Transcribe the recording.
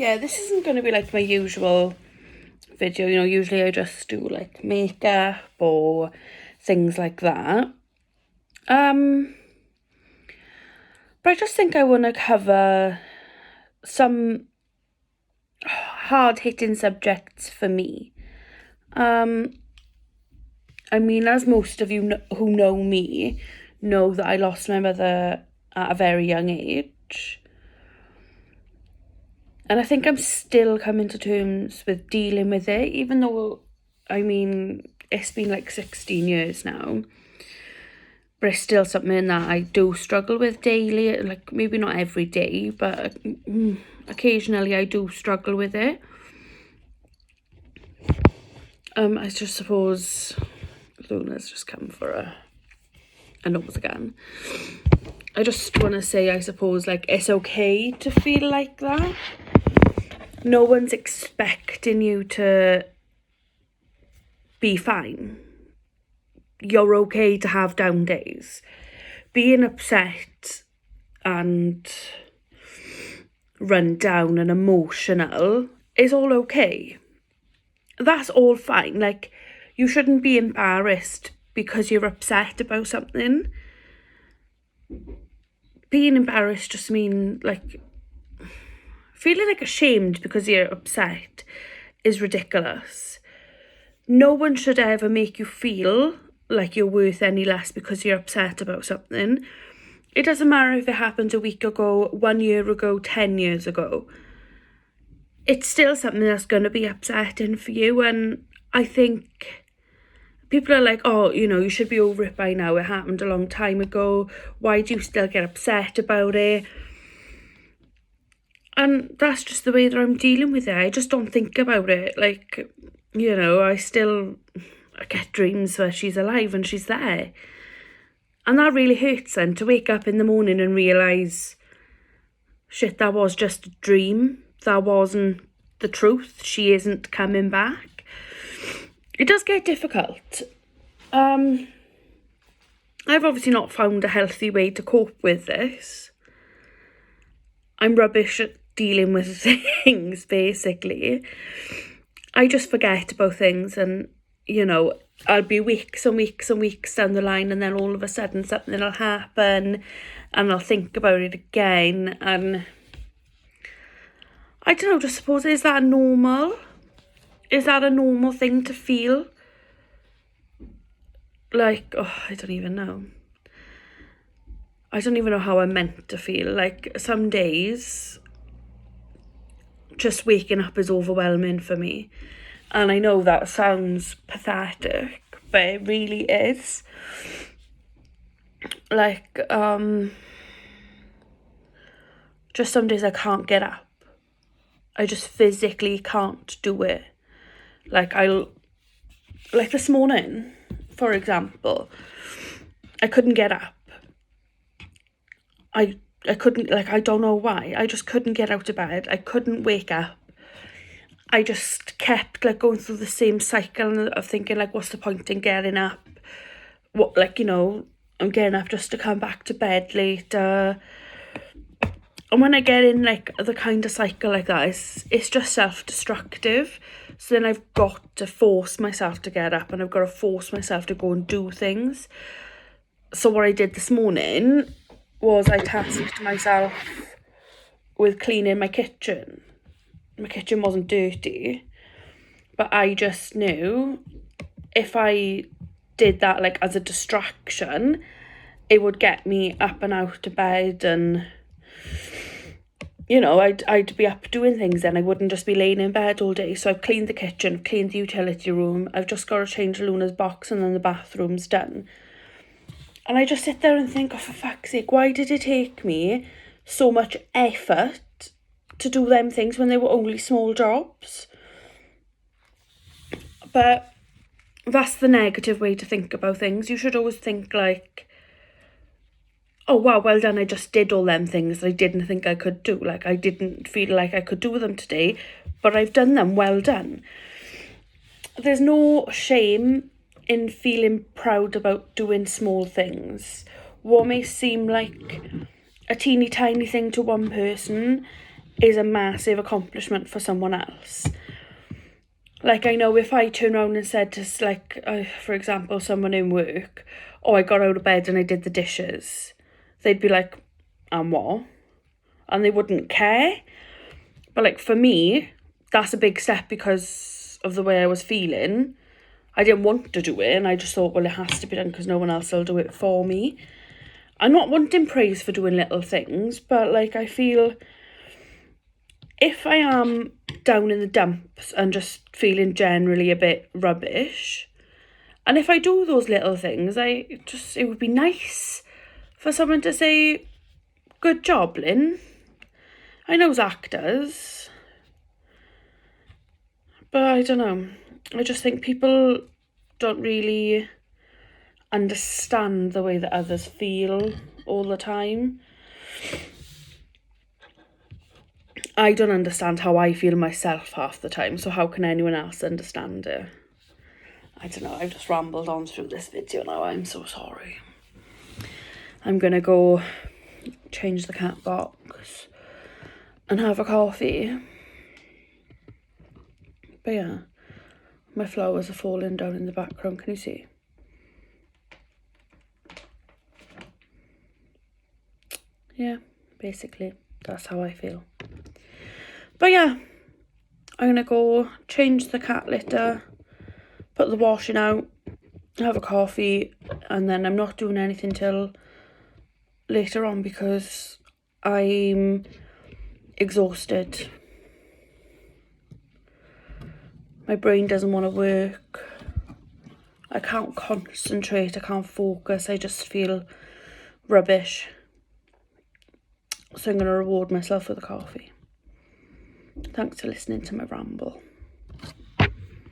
yeah, this isn't going to be like my usual video. Usually I just do like makeup or things like that. But I just think I want to cover some hard-hitting subjects for me. I mean, as most of you who know me know that I lost my mother at a very young age. And I think I'm still coming to terms with dealing with it, even though, I mean, it's been like 16 years now. But it's still something that I do struggle with daily. Like, maybe not every day, but occasionally I do struggle with it. I just suppose Luna's just come for a nose again. I just want to say, I suppose, like, it's okay to feel like that. No one's expecting you to be fine. You're okay to have down days. Being upset and run down and emotional is all okay. That's all fine. Like, you shouldn't be embarrassed because you're upset about something. Being embarrassed just means, like, feeling like ashamed because you're upset is ridiculous. No one should ever make you feel like you're worth any less because you're upset about something. It doesn't matter if it happened a week ago, 1 year ago, 10 years ago. It's still something that's going to be upsetting for you. And I think people are like, oh, you should be over it by now. It happened a long time ago. Why do you still get upset about it? And that's just the way that I'm dealing with it. I just don't think about it. Like, I get dreams where she's alive and she's there. And that really hurts then, to wake up in the morning and realise, shit, that was just a dream. That wasn't the truth. She isn't coming back. It does get difficult. I've obviously not found a healthy way to cope with this. I'm rubbish at dealing with things, basically. I just forget about things, and, I'll be weeks and weeks and weeks down the line, and then all of a sudden something will happen and I'll think about it again. And I don't know, just suppose, is that normal? Is that a normal thing to feel? Like, I don't even know. I don't even know how I'm meant to feel. Like, some days, just waking up is overwhelming for me. And I know that sounds pathetic, but it really is. Like, just some days I can't get up. I just physically can't do it. Like, like this morning, for example, I couldn't get up. I couldn't, like, I don't know why. I just couldn't get out of bed. I couldn't wake up. I just kept, like, going through the same cycle of thinking, like, what's the point in getting up? What, like, I'm getting up just to come back to bed later. And when I get in, like, the kind of cycle like that, it's just self-destructive. So then I've got to force myself to get up, and I've got to force myself to go and do things. So what I did this morning was I tasked myself with cleaning my kitchen. My kitchen wasn't dirty, but I just knew if I did that, like, as a distraction, it would get me up and out of bed, and I'd be up doing things then. I wouldn't just be laying in bed all day. So I've cleaned the kitchen, I've cleaned the utility room, I've just got to change Luna's box, and then the bathroom's done. And I just sit there and think, oh, for fuck's sake, why did it take me so much effort to do them things when they were only small jobs? But that's the negative way to think about things. You should always think, like, oh, wow, well done, I just did all them things that I didn't think I could do. Like, I didn't feel like I could do them today, but I've done them, well done. There's no shame in feeling proud about doing small things. What may seem like a teeny tiny thing to one person is a massive accomplishment for someone else. Like, I know if I turn around and said to, like, for example, someone in work, oh, I got out of bed and I did the dishes, they'd be like, and what? And they wouldn't care. But, like, for me, that's a big step because of the way I was feeling. I didn't want to do it, and I just thought, well, it has to be done because no one else will do it for me. I'm not wanting praise for doing little things, but, like, I feel if I am down in the dumps and just feeling generally a bit rubbish, and if I do those little things, it would be nice for someone to say, good job, Lynn. I know Zach does, but I don't know. I just think people don't really understand the way that others feel all the time. I don't understand how I feel myself half the time, so how can anyone else understand it? I don't know, I've just rambled on through this video now, I'm so sorry. I'm gonna go change the cat box and have a coffee. But yeah, my flowers are falling down in the background, can you see? Yeah, basically, that's how I feel. But yeah, I'm gonna go change the cat litter, put the washing out, have a coffee, and then I'm not doing anything till later on because I'm exhausted. My brain doesn't want to work. I can't concentrate, I can't focus, I just feel rubbish. So I'm going to reward myself with a coffee. Thanks for listening to my ramble.